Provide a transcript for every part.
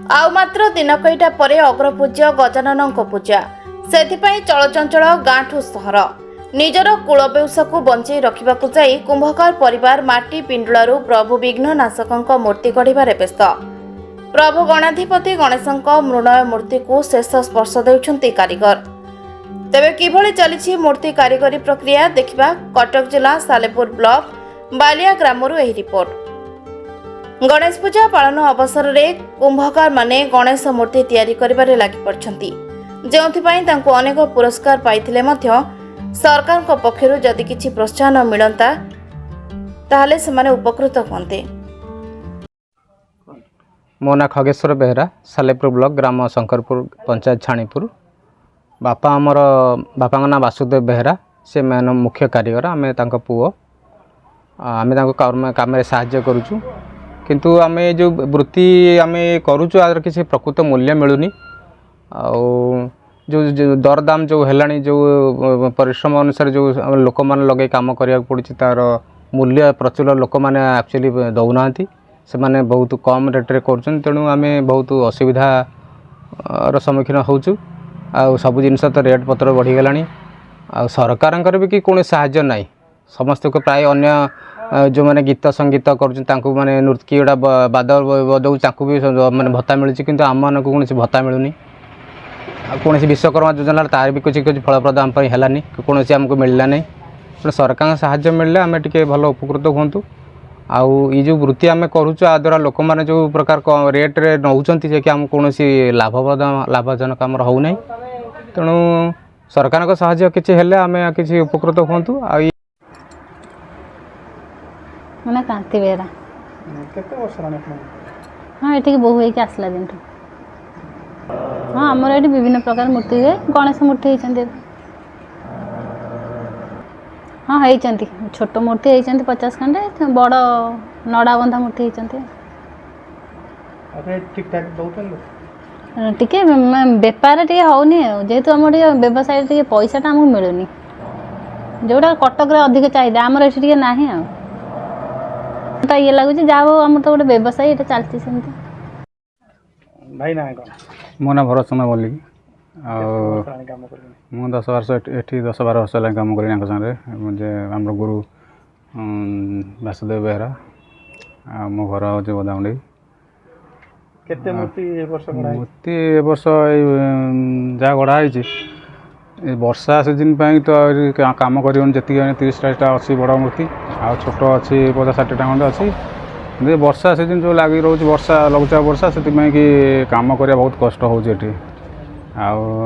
आउ मात्र दिनकईटा परे अग्रपूज्य गजाननଙ୍କ पूजा सेथिपाई चलचंचल गाँठू सहर निजर कूलबेउसकु बंचई रखिबाकु जाई कुंभकार परिवार माटी पिंडुलारू प्रभु विघ्ननाशकଙ୍କ मूर्ति गढ़िबारे व्यस्त। प्रभु गणाधिपति गणेशଙ୍କ मृणय मूर्ति को शेष स्पर्श देउछंती कारीगर। तेबे किभଳି चलिछि मूर्ति कारीगरी प्रक्रिया देखिबा कटक जिला सालेपुर ब्लॉक बालिया ग्रामरू एही रिपोर्ट। गणेश पूजा पालन अवसर में कुंभकार माने गणेश मूर्ति तैयारी करिबारे लागि पड़छंती, जेउथिपाई तांको अनेक पुरस्कार पाइथिले मध्य सरकार को पक्षरु जदि किछि प्रोत्साहन मिलंता ताहले सेमाने उपकृत होंते। मो ना खगेश्वर बेहरा, सालेपुर ब्लॉक ग्राम शंकरपुर पंचायत छाणीपुर। बापा ना वासुदेव बेहरा, से मैन मुख्य कारीगर। आम पुओ आम काम साहाय्य करुचु, किंतु आम जो वृत्ति आम करुचु आदर किसी प्रकृत मूल्य मिलूनी। जो दरदाम जो है जो परिश्रम अनुसार जो लोक मैंने लगे कम करा पड़ी तार मूल्य प्रचुर लोक मैंने एक्चुअली दौना से मैंने बहुत कम रेट्रे कर तेणु आम बहुत असुविधार सम्मुखीन होचु। सब जिनस तो रेट पत्र बढ़ीगला आ सरकार भी कि कौन साहाय्य ना समस्त को प्राय अन्य जो मैंने गीत संगीत कर माने नृत्य गुड़ा बाद बजाऊ भी माने भत्ता मिलूँ, किंतु आम मानक कौन भत्ता मिलूनी। कौन विश्वकर्मा योजना तार भी कुछ कुछ फलप्रद आम है कौन आमको मिलला नहीं। तेना सरकार साहाय्य मिलले आम टे भल उपकृत हूँ। आउ ये जो वृत्ति आम करुचु आ द्वारा लोक मैंने जो प्रकार रेट्रे नौकरी जे कि आम कौन लाभजनक आम होना। तेणु सरकार को साहाय्य किसी हेल्ले आम किसी उपकृत हूँ। मैंने कांति बेहरा हाँ ये बहु होगी आसला दिन। हाँ आमर ये विभिन्न प्रकार मूर्ति हुए। गणेश मूर्ति होती हाँ होती छोट मूर्ति होती 50 खंडे, बड़ नड़ा बंधा मूर्ति होती। टिके बेपार टे होनी जेहेतु आम व्यवसाय टे पैसाटा आमको मिलूनी, जोटा कटक अधिक चाहिदा आमर ये ना ये लगुच जहाँ आम तो गोटे व्यवसाय ये चलती सेमती। भाई ना मो ना भरत चंद्र मल्लिक। मु 10 वर्ष ये 10-12 वर्ष है कम कर सागे मुझे आम गुरु वासुदेव बेहरा। मो घर हूँ बदामुंडी। मूर्ति ए वर्ष जहाँ गढ़ाई वर्षा सीजन तो कम कर 30-40टा अच्छी बड़ मूर्ति आ छोट अच्छी 50-60टा खंडे अच्छी। वर्षा सीजन जो लगी रोच वर्षा लघुचाप वर्षा से कि कम करवा बहुत कष्ट हो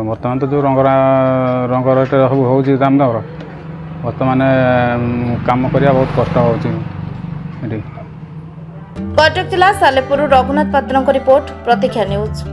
बर्तमान तो जो रंग रेट सब हो दाम दर बर्तमान कम करवा बहुत कष्ट हो। कटक जिला सालेपुर रघुनाथ पात्र रिपोर्ट प्रतीक्षा न्यूज।